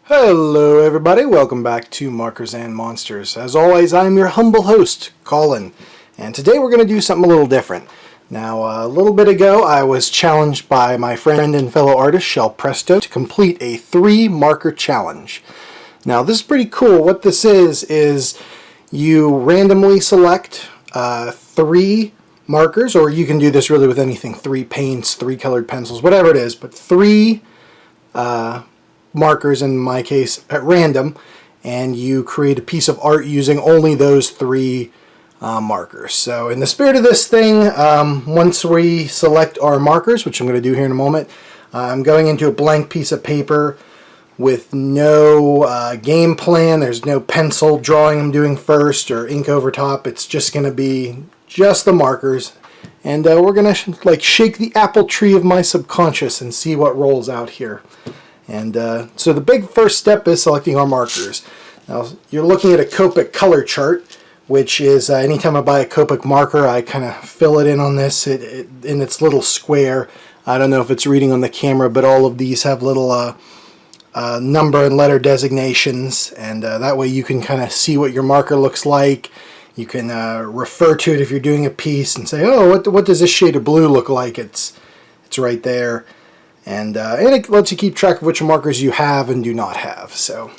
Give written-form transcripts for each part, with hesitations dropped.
Hello everybody, welcome back to Markers and Monsters. As always, I'm your humble host, Colin, and today we're going to do something a little different. Now, a little bit ago, I was challenged by my friend and fellow artist, Shell Presto, to complete a 3-marker challenge. Now, this is pretty cool. What this is you randomly select 3 markers, or you can do this really with anything, 3 paints, 3 colored pencils, whatever it is, but 3 markers in my case at random, and you create a piece of art using only those 3 markers. So in the spirit of this thing, once we select our markers, which I'm going to do here in a moment, I'm going into a blank piece of paper with no game plan. There's no pencil drawing I'm doing first or ink over top. It's just going to be just the markers, and we're going to like shake the apple tree of my subconscious and see what rolls out here. And so the big first step is selecting our markers. Now you're looking at a Copic color chart, which is anytime I buy a Copic marker, I kind of fill it in on this in its little square. I don't know if it's reading on the camera, but all of these have little number and letter designations, and that way you can kind of see what your marker looks like. You can refer to it if you're doing a piece and say, oh, what does this shade of blue look like? It's right there. And it lets you keep track of which markers you have and do not have. So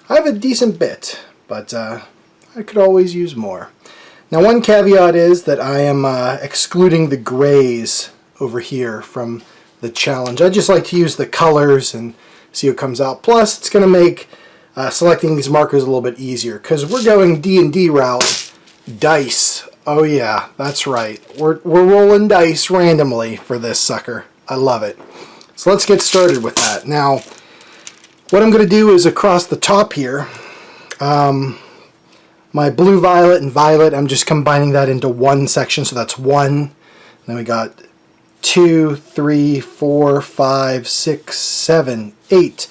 I have a decent bit, but I could always use more. Now, one caveat is that I am excluding the grays over here from the challenge. I just like to use the colors and see what comes out. Plus, it's going to make selecting these markers a little bit easier because we're going D&D route. Dice. Oh yeah, that's right. We're rolling dice randomly for this sucker. I love it. So let's get started with that. Now, what I'm going to do is across the top here, my blue, violet, and violet, I'm just combining that into one section, so that's 1. Then we got 2, 3, 4, 5, 6, 7, 8.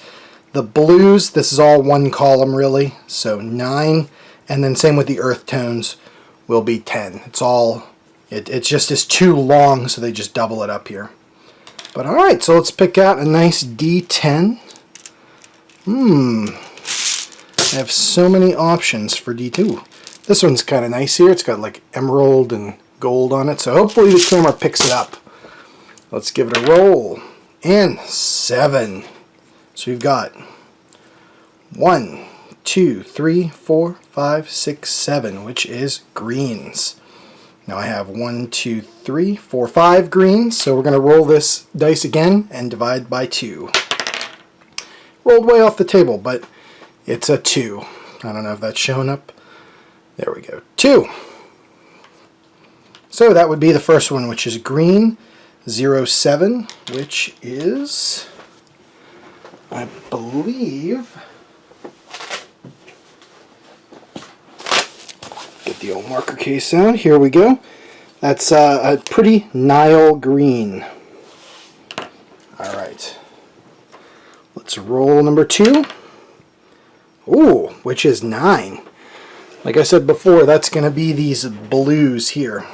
The blues, this is all one column really, so 9. And then same with the earth tones will be 10. It's just is too long, so they just double it up here. But alright, so let's pick out a nice D10. I have so many options for D2. This one's kind of nice here. It's got like emerald and gold on it, so hopefully the camera picks it up. Let's give it a roll. And 7. So we've got 1, 2, 3, 4, 5, 6, 7, which is greens. Now I have 1, 2, 3, 4, 5 greens, so we're going to roll this dice again and divide by 2. Rolled way off the table, but it's a 2. I don't know if that's showing up. There we go. 2. So that would be the first one, which is green. 07, which is, I believe, get the old marker case out. Here we go. That's a pretty Nile green. Alright. Let's roll number 2. Ooh, which is 9. Like I said before, that's going to be these blues here.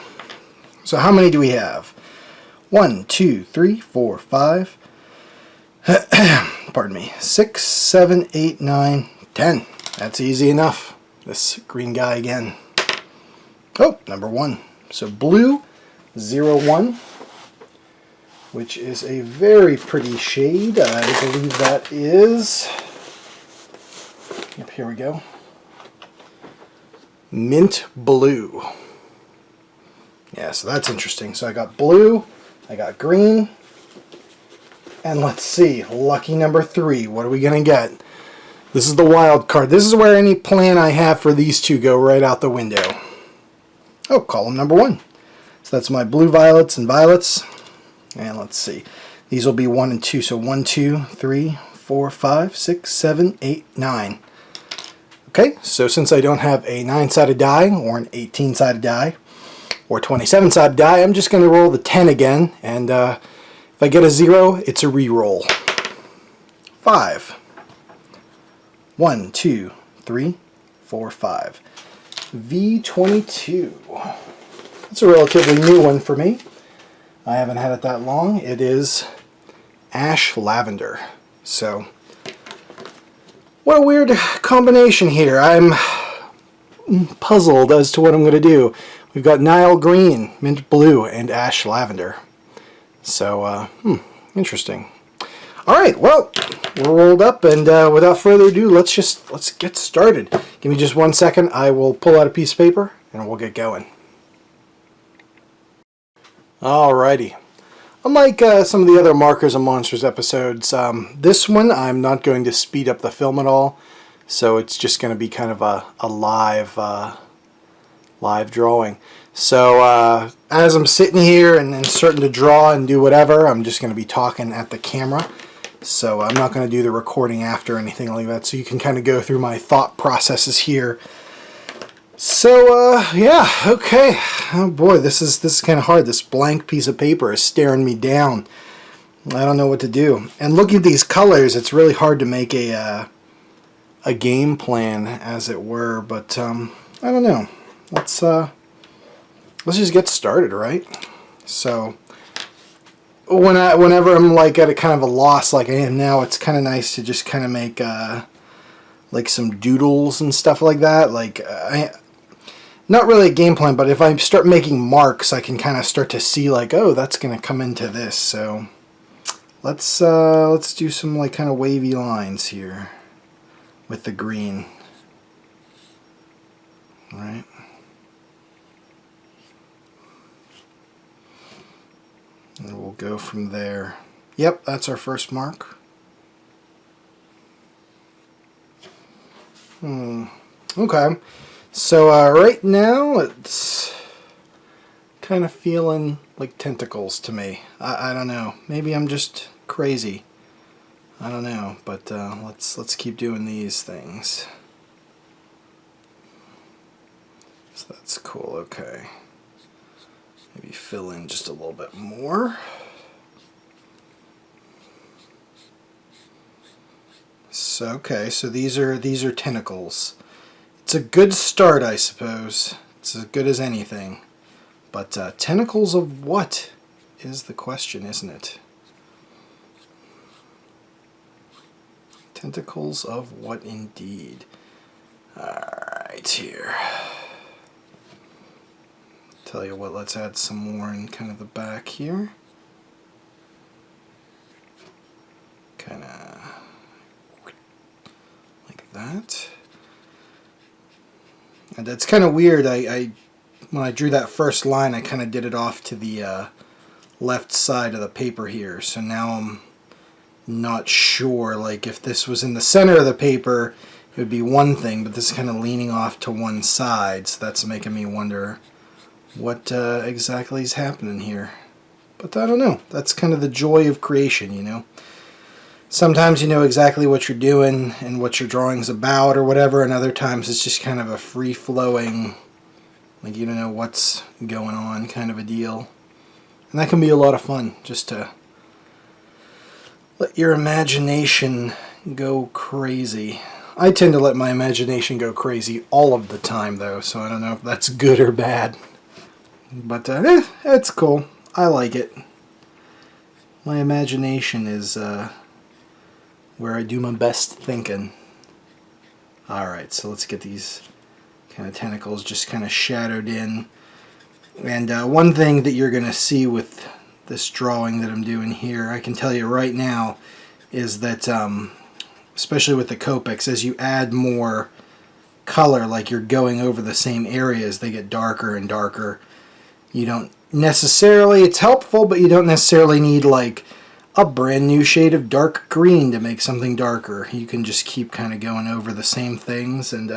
So how many do we have? 1, 2, 3, 4, 5. Pardon me. 6, 7, 8, 9, 10. That's easy enough. This green guy again. Oh, number 1. So blue, 01, which is a very pretty shade. I believe that is, yep, here we go, mint blue. Yeah, so that's interesting. So I got blue, I got green, and let's see, lucky number 3. What are we going to get? This is the wild card. This is where any plan I have for these two go right out the window. Oh, column number 1. So that's my blue violets and violets. And let's see. These will be 1 and 2. So 1, 2, 3, 4, 5, 6, 7, 8, 9. Okay, so since I don't have a 9-sided die or an 18-sided die or 27-sided die, I'm just going to roll the 10 again. And if I get a 0, it's a re-roll. 5. 1, 2, 3, 4, 5. V22. It's a relatively new one for me. I haven't had it that long. It is Ash Lavender. So What a weird combination here. I'm puzzled as to what I'm going to do. We've got Nile Green, Mint Blue, and Ash Lavender. So, interesting. Alright, well, we're rolled up, and without further ado, let's get started. Give me just 1 second. I will pull out a piece of paper, and we'll get going. Alrighty. Unlike some of the other Markers and Monsters episodes, this one I'm not going to speed up the film at all, so it's just going to be kind of a live drawing. So as I'm sitting here and starting to draw and do whatever, I'm just going to be talking at the camera. So I'm not going to do the recording after or anything like that, so you can kind of go through my thought processes here. So, yeah, okay. Oh boy, this is kind of hard. This blank piece of paper is staring me down. I don't know what to do. And looking at these colors, it's really hard to make a game plan, as it were. But I don't know. Let's just get started, right? So, whenever I'm like at a kind of a loss, like I am now, it's kind of nice to just kind of make like some doodles and stuff like that. Like not really a game plan, but if I start making marks, I can kind of start to see like, oh, that's going to come into this. So let's do some like kind of wavy lines here with the green. All right. And we'll go from there. Yep, that's our first mark. Okay. So right now it's kind of feeling like tentacles to me. I don't know. Maybe I'm just crazy. I don't know. But let's keep doing these things. So that's cool. Okay. Maybe fill in just a little bit more. So okay. So these are tentacles. It's a good start, I suppose. It's as good as anything. But tentacles of what is the question, isn't it? Tentacles of what indeed? Alright, here. Tell you what, let's add some more in kind of the back here. Kind of like that. And that's kind of weird. I when I drew that first line, I kind of did it off to the left side of the paper here. So now I'm not sure. Like if this was in the center of the paper, it would be one thing, but this is kind of leaning off to one side. So that's making me wonder what exactly is happening here. But I don't know. That's kind of the joy of creation, you know. Sometimes you know exactly what you're doing and what your drawing's about or whatever, and other times it's just kind of a free-flowing, like you don't know what's going on kind of a deal. And that can be a lot of fun, just to let your imagination go crazy. I tend to let my imagination go crazy all of the time, though, so I don't know if that's good or bad. But it's cool. I like it. My imagination is where I do my best thinking. Alright, so let's get these kind of tentacles just kind of shadowed in. And one thing that you're going to see with this drawing that I'm doing here, I can tell you right now, is that especially with the Copics, as you add more color, like you're going over the same areas, they get darker and darker. You don't necessarily, it's helpful, but you don't necessarily need like a brand new shade of dark green to make something darker. You can just keep kind of going over the same things, and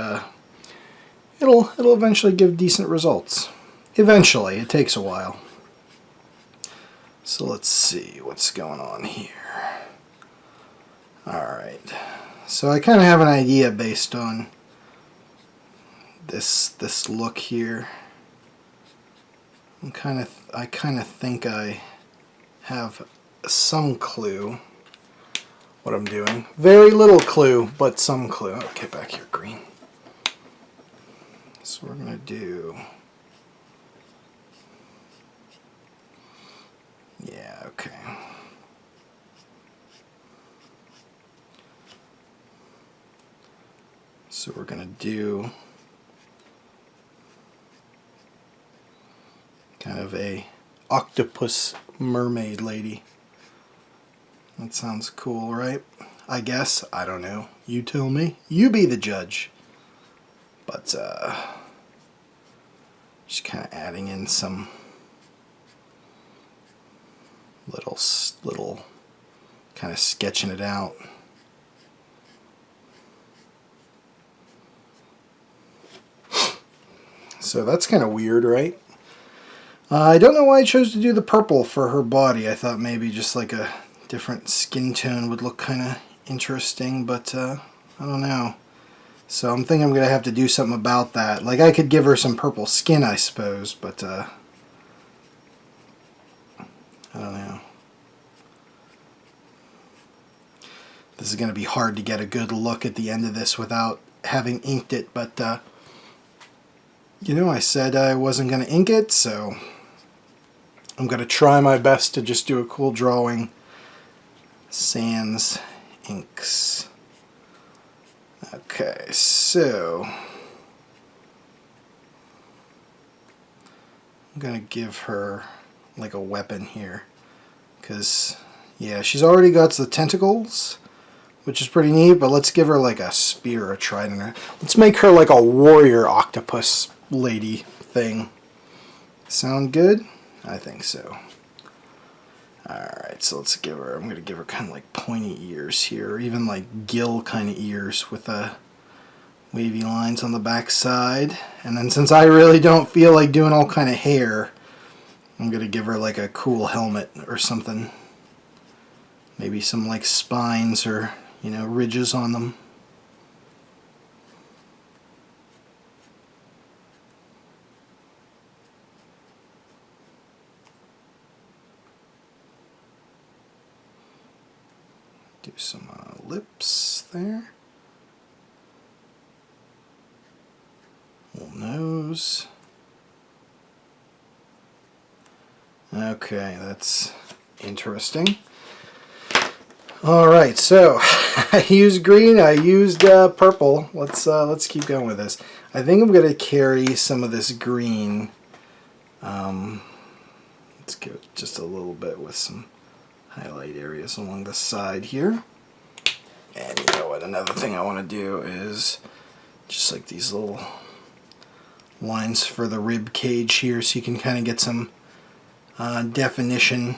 it'll eventually give decent results. Eventually, it takes a while. So let's see what's going on here. Alright, so I kind of have an idea based on this look here. I kind of think I have some clue what I'm doing. Very little clue, but some clue. Okay, back here, green. So we're gonna do. Yeah, okay. So we're going to do kind of a octopus mermaid lady. That sounds cool, right? I guess. I don't know. You tell me. You be the judge. But just kind of adding in some little kind of sketching it out. So that's kind of weird, right? I don't know why I chose to do the purple for her body. I thought maybe just like a different skin tone would look kind of interesting, but I don't know. So I'm thinking I'm going to have to do something about that. Like, I could give her some purple skin, I suppose, but I don't know. This is going to be hard to get a good look at the end of this without having inked it, but you know, I said I wasn't going to ink it, so I'm going to try my best to just do a cool drawing. Sans inks. Okay, so I'm going to give her like a weapon here, because yeah, she's already got the tentacles, which is pretty neat, but let's give her like a spear or a trident. Let's make her like a warrior octopus lady thing. Sound good? I think so. Alright, so let's give her, I'm going to give her kind of like pointy ears here, or even like gill kind of ears with wavy lines on the back side. And then since I really don't feel like doing all kind of hair, I'm going to give her like a cool helmet or something. Maybe some like spines or, you know, ridges on them. Do some lips there. Little nose. Okay, that's interesting. Alright, so I used green, I used purple. Let's keep going with this. I think I'm going to carry some of this green. Let's give it just a little bit with some highlight areas along the side here. And you know what, another thing I want to do is just like these little lines for the rib cage here, so you can kind of get some definition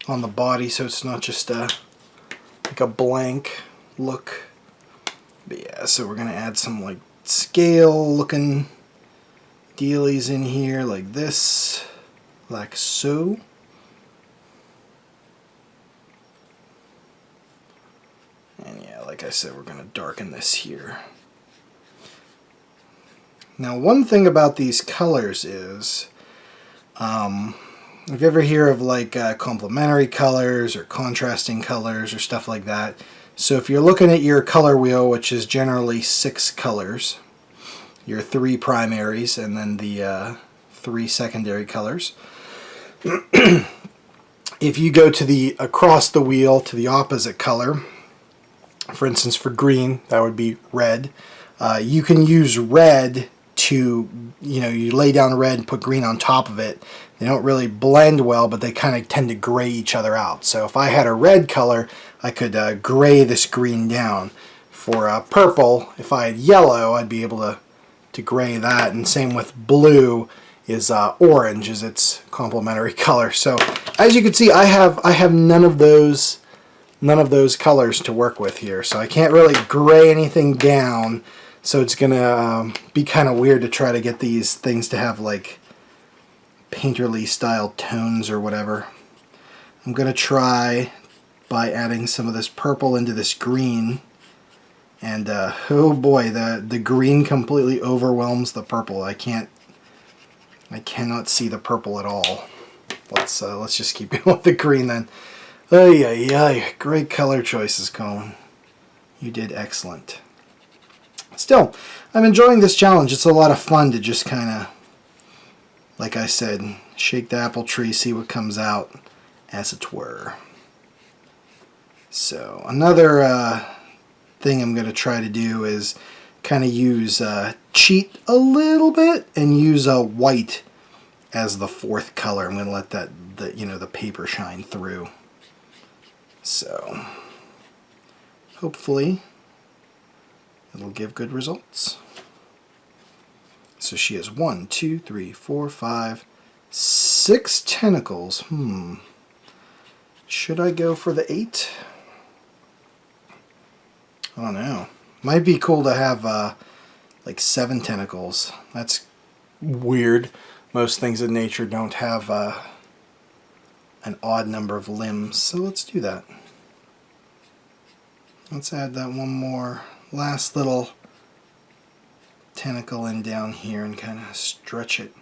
on the body, so it's not just like a blank look. But yeah, so we're gonna add some like scale looking dealies in here like this, like so. And yeah, like I said, we're gonna darken this here. Now, one thing about these colors is, if you ever hear of like complementary colors or contrasting colors or stuff like that, so if you're looking at your color wheel, which is generally 6 colors, your 3 primaries and then the 3 secondary colors, if you go to the across the wheel to the opposite color, for instance for green, that would be red, you can use red to, you know, you lay down red and put green on top of it. They don't really blend well, but they kind of tend to gray each other out. So if I had a red color, I could gray this green down. For purple, if I had yellow, I'd be able to gray that. And same with blue is orange is its complementary color. So as you can see, I have none of those colors to work with here. So I can't really gray anything down. So it's gonna be kind of weird to try to get these things to have like painterly style tones or whatever. I'm gonna try by adding some of this purple into this green, and oh boy, the green completely overwhelms the purple. I cannot see the purple at all. Let's just keep going with the green then. Ay ay ay, great color choices, Colin. You did excellent. Still, I'm enjoying this challenge. It's a lot of fun to just kind of, like I said, shake the apple tree, see what comes out, as it were. So another thing I'm going to try to do is kind of use cheat a little bit and use a white as the fourth color. I'm going to let the paper shine through. So hopefully it'll give good results. So she has 1, 2, 3, 4, 5, 6 tentacles. Should I go for the 8? I don't know. Might be cool to have like 7 tentacles. That's weird. Most things in nature don't have an odd number of limbs. So let's do that. Let's add that one more last little tentacle in down here and kind of stretch it.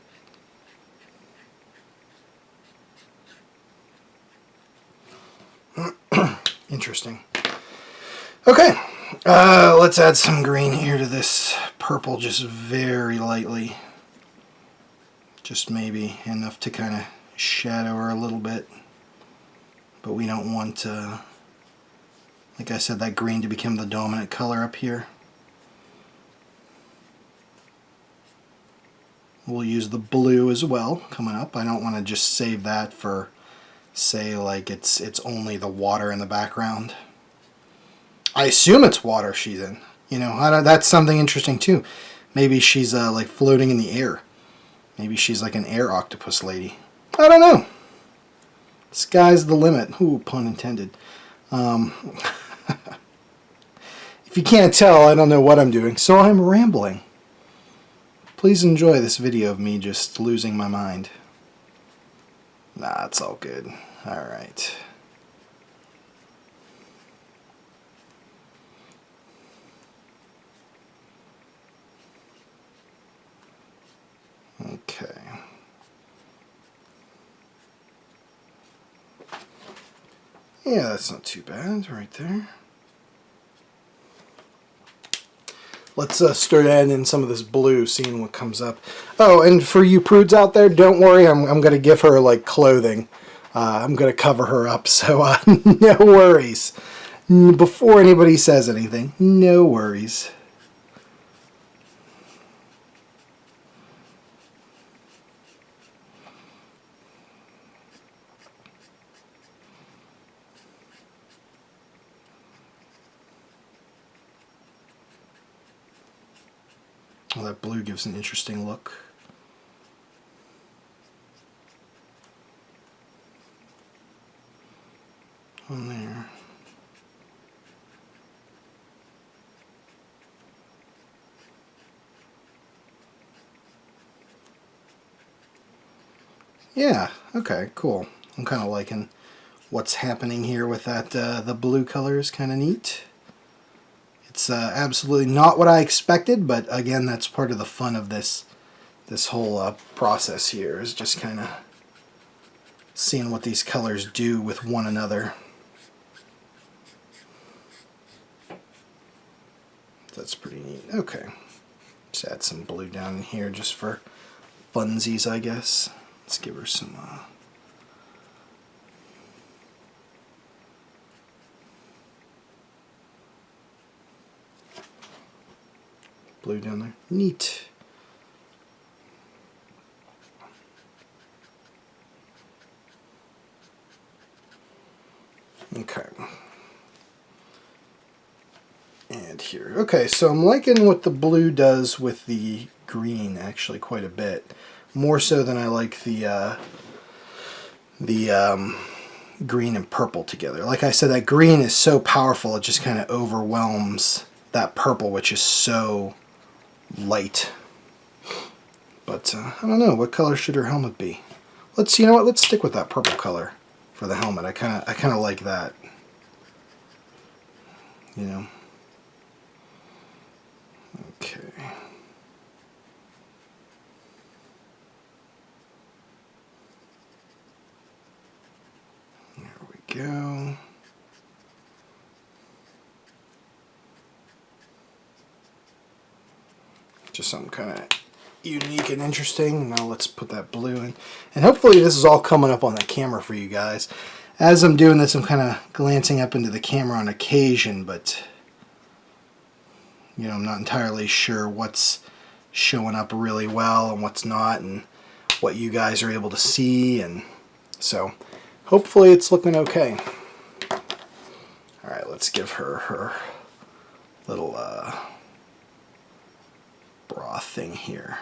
Interesting. Okay, let's add some green here to this purple just very lightly. Just maybe enough to kind of shadow her a little bit. But we don't want, like I said, that green to become the dominant color up here. We'll use the blue as well coming up. I don't want to just save that for, say, like it's only the water in the background. I assume it's water she's in. You know, that's something interesting too. Maybe she's like floating in the air. Maybe she's like an air octopus lady. I don't know. Sky's the limit. Ooh, pun intended. If you can't tell, I don't know what I'm doing, so I'm rambling. Please enjoy this video of me just losing my mind. Nah, it's all good. Alright. Okay. Yeah, that's not too bad right there. Let's start adding in some of this blue, seeing what comes up. Oh, and for you prudes out there, don't worry, I'm going to give her like clothing. I'm going to cover her up, so no worries. Before anybody says anything, no worries. Well, that blue gives an interesting look. On there. Yeah, okay, cool. I'm kind of liking what's happening here with that. The blue color is kind of neat. It's absolutely not what I expected, but again, that's part of the fun of this whole process here, is just kind of seeing what these colors do with one another. That's pretty neat. Okay, just add some blue down in here just for funsies, I guess. Let's give her some blue down there. Neat. Okay. And here. Okay, so I'm liking what the blue does with the green actually quite a bit. More so than I like the green and purple together. Like I said, that green is so powerful, it just kind of overwhelms that purple, which is so light. But I don't know, what color should her helmet be? You know what, let's stick with that purple color for the helmet. I kind of like that. You know. Okay. There we go. Just something kind of unique and interesting. Now let's put that blue in. And hopefully this is all coming up on the camera for you guys. As I'm doing this, I'm kind of glancing up into the camera on occasion, but You know, I'm not entirely sure what's showing up really well and what's not, and what you guys are able to see, and so hopefully it's looking okay. Alright, let's give her her little bra thing here.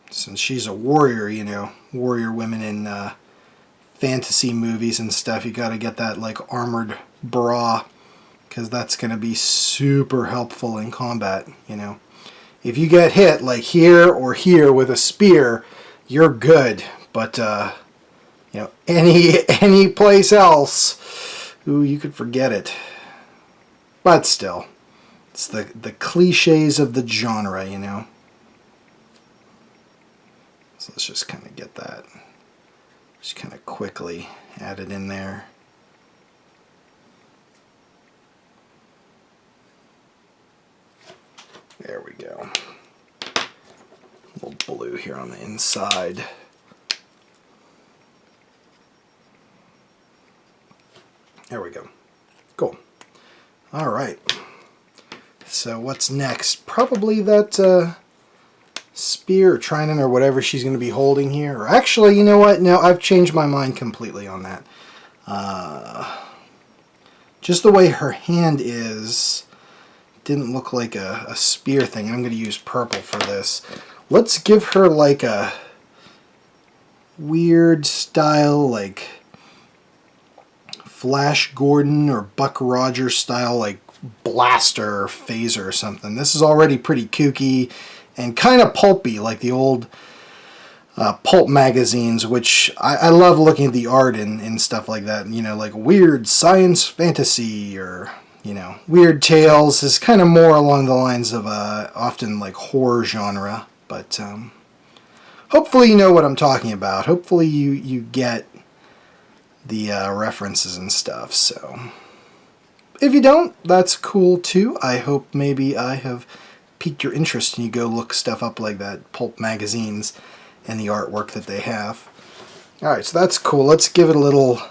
Since she's a warrior, you know, warrior women in fantasy movies and stuff, you gotta get that like armored bra, because that's gonna be super helpful in combat, you know. If you get hit like here or here with a spear, you're good, but you know, any place else, ooh, you could forget it. But still, it's the cliches of the genre, you know. So let's just kind of get that, just kind of quickly add it in there. There we go. A little blue here on the inside. There we go. Cool. All right. So what's next? Probably that spear or trident or whatever she's going to be holding here. Or actually, you know what? No, I've changed my mind completely on that. Just the way her hand is, didn't look like a spear thing. I'm going to use purple for this. Let's give her like a weird style, like Flash Gordon or Buck Rogers style, like blaster or phaser or something. This is already pretty kooky and kind of pulpy, like the old pulp magazines, which I love looking at the art and stuff like that. You know, like weird science fantasy, or you know, Weird Tales is kind of more along the lines of often like horror genre. But hopefully you know what I'm talking about. Hopefully you get the references and stuff. So if you don't, that's cool too. I hope maybe I have piqued your interest and you go look stuff up like that, pulp magazines and the artwork that they have. Alright, so that's cool. Let's give it a little,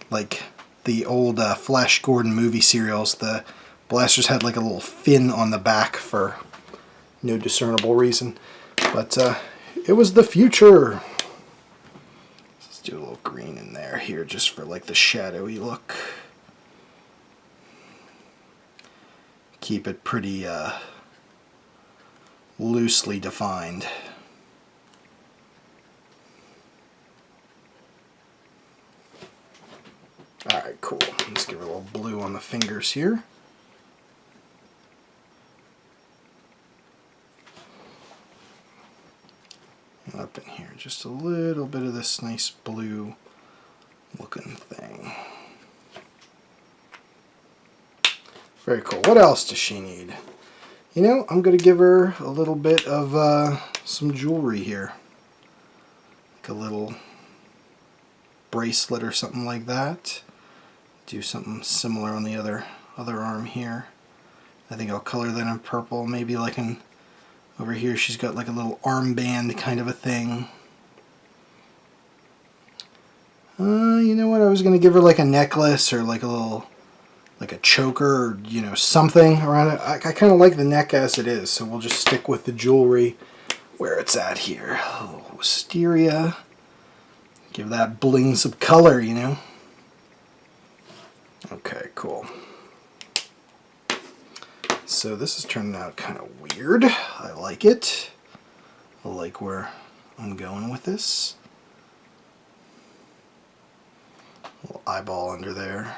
like the old Flash Gordon movie serials. The blasters had like a little fin on the back for no discernible reason. But it was the future. Let's do a little green in there here just for like the shadowy look. Keep it pretty loosely defined. Alright, cool. Let's give it a little blue on the fingers here. And up in here, just a little bit of this nice blue looking thing. Very cool. What else does she need? You know, I'm going to give her a little bit of some jewelry here. Like a little bracelet or something like that. Do something similar on the other arm here. I think I'll color that in purple. Maybe like in over here she's got like a little armband kind of a thing. You know what? I was going to give her like a necklace or like a little, like a choker, or you know, something around it. I kind of like the neck as it is, so we'll just stick with the jewelry where it's at here. Oh, wisteria. Give that bling some color, you know. Okay, cool. So this is turning out kind of weird. I like it. I like where I'm going with this. Little eyeball under there.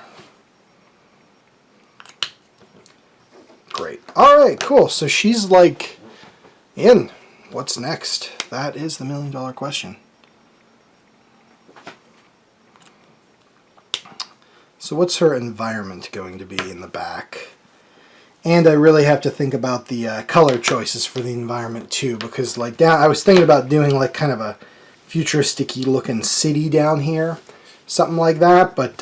Great. Alright, cool. So she's like in. What's next? That is the million-dollar question. So what's her environment going to be in the back? And I really have to think about the color choices for the environment too, because like down, I was thinking about doing like kind of a futuristic-y looking city down here, something like that, but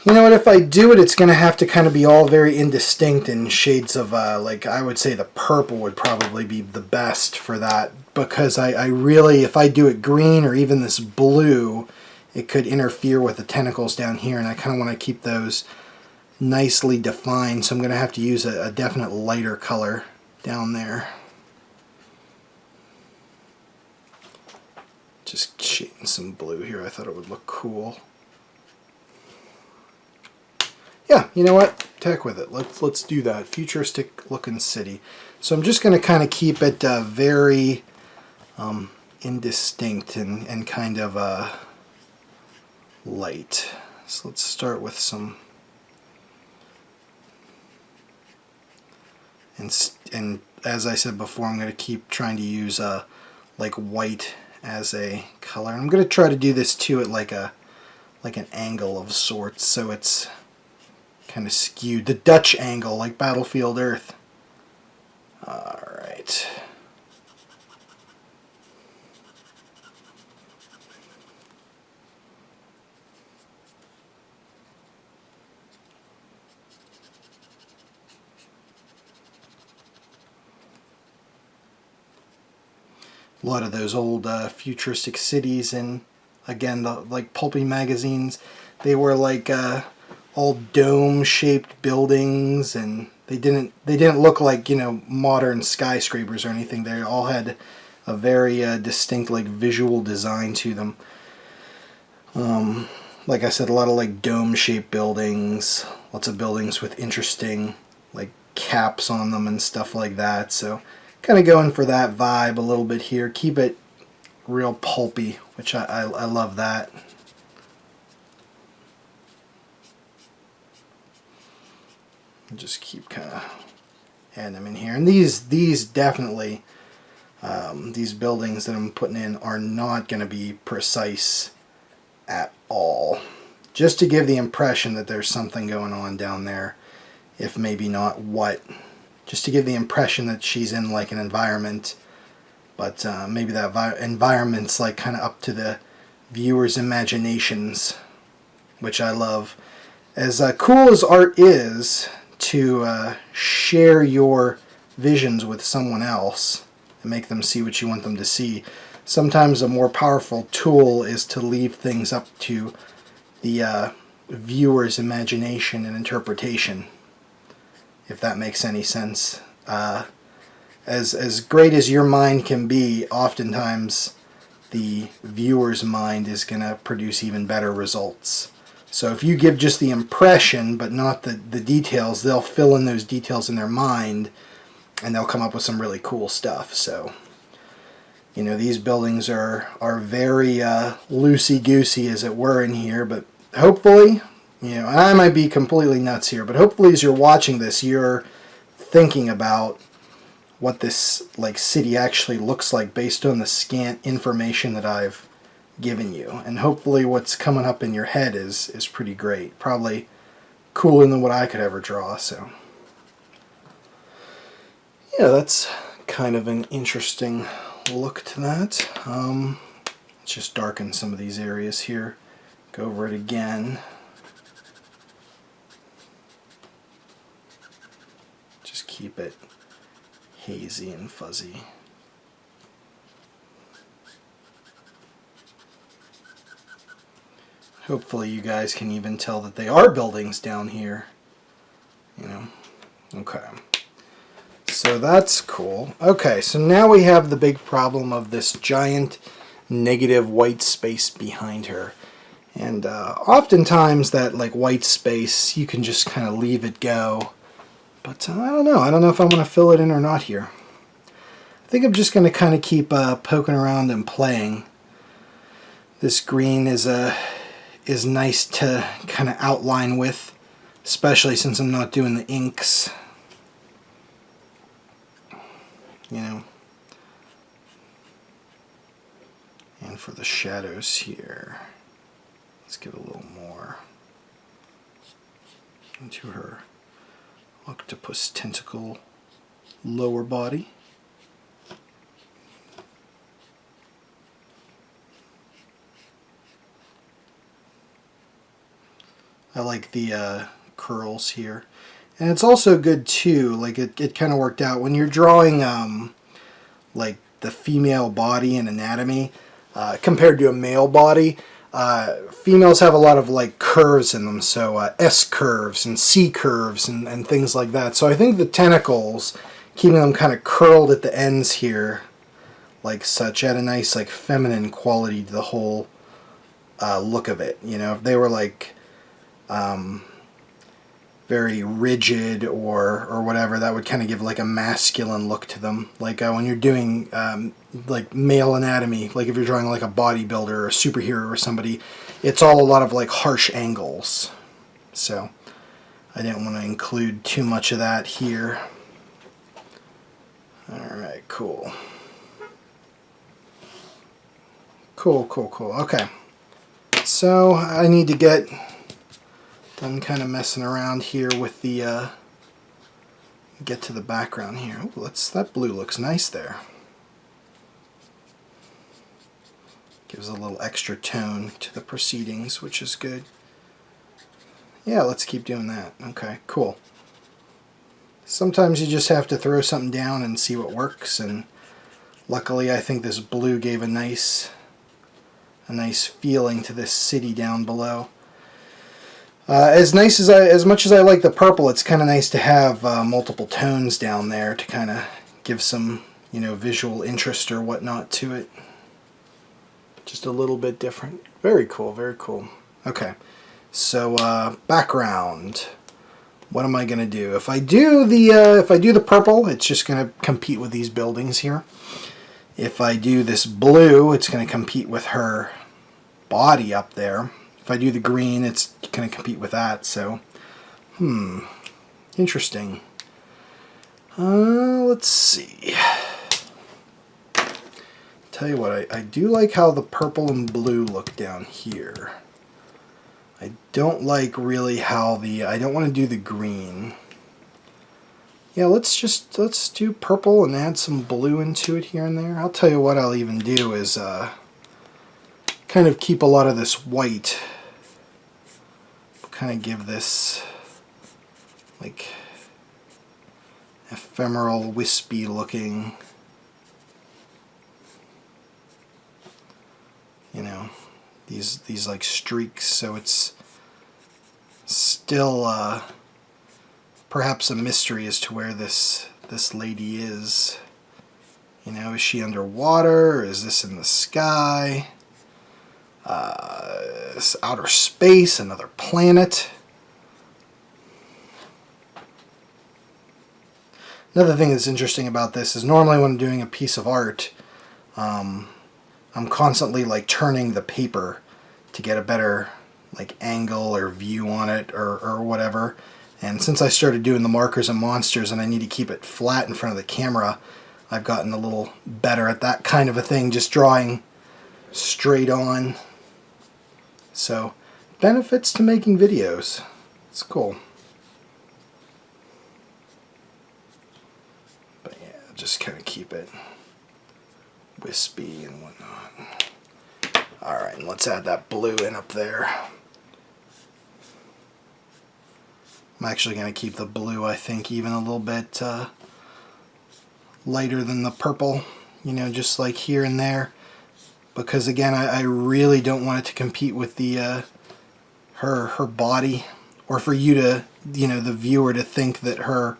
you know what, if I do it, it's going to have to kind of be all very indistinct in shades of, like, I would say the purple would probably be the best for that, because I really, if I do it green or even this blue, it could interfere with the tentacles down here, and I kind of want to keep those nicely defined, so I'm going to have to use a definite lighter color down there. Just shading some blue here. I thought it would look cool. Yeah, you know what? Heck with it. Let's do that. Futuristic looking city. So I'm just going to kind of keep it very indistinct and kind of light. So let's start with some, and as I said before, I'm going to keep trying to use like white as a color. I'm going to try to do this too at like an angle of sorts, so it's kind of skewed. The Dutch angle, like Battlefield Earth. Alright. A lot of those old futuristic cities, and again, the like pulpy magazines, they were like all dome-shaped buildings, and they didn't look like, you know, modern skyscrapers or anything. They all had a very distinct like visual design to them. Like I said, a lot of like dome-shaped buildings, lots of buildings with interesting like caps on them and stuff like that. So kind of going for that vibe a little bit here. Keep it real pulpy, which I love that. Just keep kind of adding them in here. And these definitely, these buildings that I'm putting in are not going to be precise at all. Just to give the impression that there's something going on down there, if maybe not what. Just to give the impression that she's in like an environment, but maybe that environment's like kind of up to the viewer's imaginations, which I love. As cool as art is to share your visions with someone else and make them see what you want them to see, sometimes a more powerful tool is to leave things up to the viewer's imagination and interpretation, if that makes any sense. As great as your mind can be, oftentimes the viewer's mind is going to produce even better results. So if you give just the impression but not the details, they'll fill in those details in their mind and they'll come up with some really cool stuff. So, you know, these buildings are very loosey-goosey, as it were, in here, but hopefully, you know, and I might be completely nuts here, but hopefully as you're watching this, you're thinking about what this like city actually looks like based on the scant information that I've given you. And hopefully what's coming up in your head is pretty great. Probably cooler than what I could ever draw. So yeah, that's kind of an interesting look to that. Let's just darken some of these areas here. Go over it again. Just keep it hazy and fuzzy. Hopefully you guys can even tell that they are buildings down here. You know? Okay. So that's cool. Okay, so now we have the big problem of this giant negative white space behind her. And oftentimes that like white space, you can just kind of leave it go. But I don't know. I don't know if I'm going to fill it in or not here. I think I'm just going to kind of keep poking around and playing. This green is nice to kind of outline with, especially since I'm not doing the inks. You know. And for the shadows here, let's give a little more into her octopus tentacle lower body. I like the curls here. And it's also good too, like it kind of worked out when you're drawing like the female body and anatomy compared to a male body. Females have a lot of like curves in them, so S curves and C curves and things like that. So I think the tentacles, keeping them kind of curled at the ends here, like such, add a nice like feminine quality to the whole look of it. You know, if they were like very rigid or whatever, that would kind of give like a masculine look to them. Like when you're doing like male anatomy, like if you're drawing like a bodybuilder or a superhero or somebody, it's all a lot of like harsh angles. So I didn't want to include too much of that here. Alright, cool. Cool. Okay. So I need to get done kind of messing around here with the get to the background here. Ooh, that blue looks nice there. Gives a little extra tone to the proceedings, which is good. Yeah, let's keep doing that. Okay, cool. Sometimes you just have to throw something down and see what works, and luckily I think this blue gave a nice feeling to this city down below. As much as I like the purple, it's kind of nice to have multiple tones down there to kind of give some, you know, visual interest or whatnot to it. Just a little bit different. Very cool, very cool. Okay, so background. What am I gonna do? If I do the purple, it's just gonna compete with these buildings here. If I do this blue, it's gonna compete with her body up there. If I do the green, it's going to compete with that, so, interesting. Let's see. Tell you what, I do like how the purple and blue look down here. I don't like really how I don't want to do the green. Yeah, let's do purple and add some blue into it here and there. I'll tell you what I'll even do is, kind of keep a lot of this white. Kind of give this like ephemeral, wispy looking, you know, these like streaks, so it's still perhaps a mystery as to where this lady is. You know, is she underwater, or is this in the sky? Outer space, another planet. Another thing that's interesting about this is normally when I'm doing a piece of art, I'm constantly like turning the paper to get a better like angle or view on it or whatever. And since I started doing the markers and monsters and I need to keep it flat in front of the camera, I've gotten a little better at that kind of a thing, just drawing straight on. So, benefits to making videos. It's cool. But yeah, just kind of keep it wispy and whatnot. Alright, and let's add that blue in up there. I'm actually going to keep the blue, I think, even a little bit lighter than the purple. You know, just like here and there. Because again, I really don't want it to compete with the her body, or for you to, you know, the viewer to think that her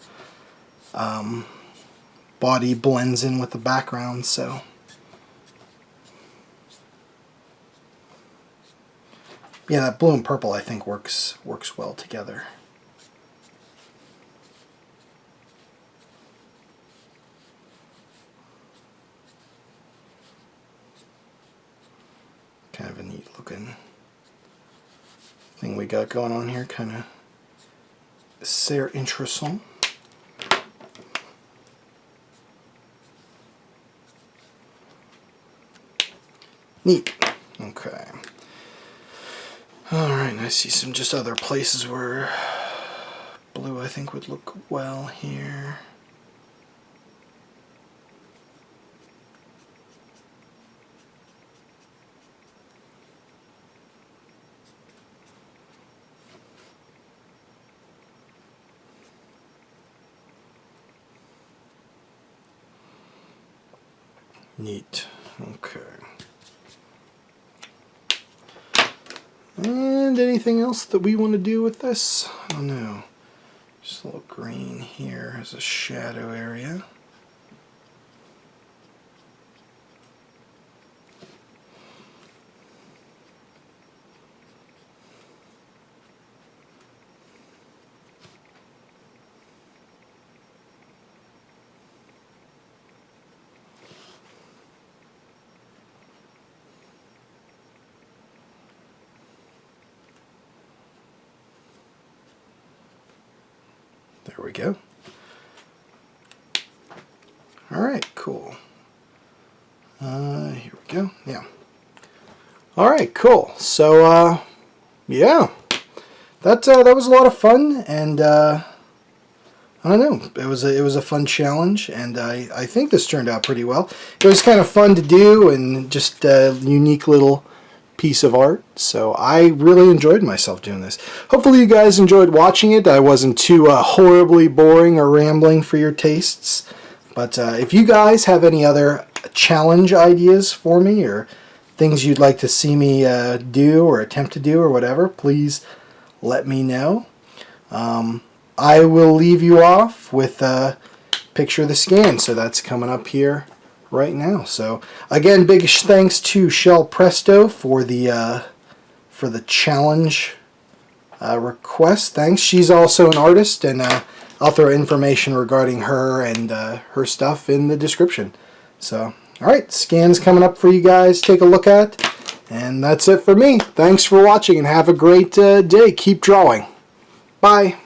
body blends in with the background. So yeah, that blue and purple I think works well together. Kind of a neat looking thing we got going on here, kind of sehr interessant. Neat. Okay. Alright, I see some just other places where blue I think would look well here. Neat. Okay. And anything else that we want to do with this? I don't know. Just a little green here as a shadow area. There we go. Alright, cool. Here we go. Yeah. Alright, cool. So, yeah. That was a lot of fun, and I don't know. It was a fun challenge, and I think this turned out pretty well. It was kind of fun to do, and just a unique little piece of art. So I really enjoyed myself doing this. Hopefully you guys enjoyed watching it. I wasn't too horribly boring or rambling for your tastes. But if you guys have any other challenge ideas for me, or things you'd like to see me do or attempt to do or whatever, please let me know. I will leave you off with a picture of the scan. So that's coming up here right now. So again, big thanks to Shell Presto for the challenge request. Thanks. She's also an artist, and I'll throw information regarding her and her stuff in the description. So, alright, scan's coming up for you guys. Take a look at. And that's it for me. Thanks for watching, and have a great day. Keep drawing. Bye.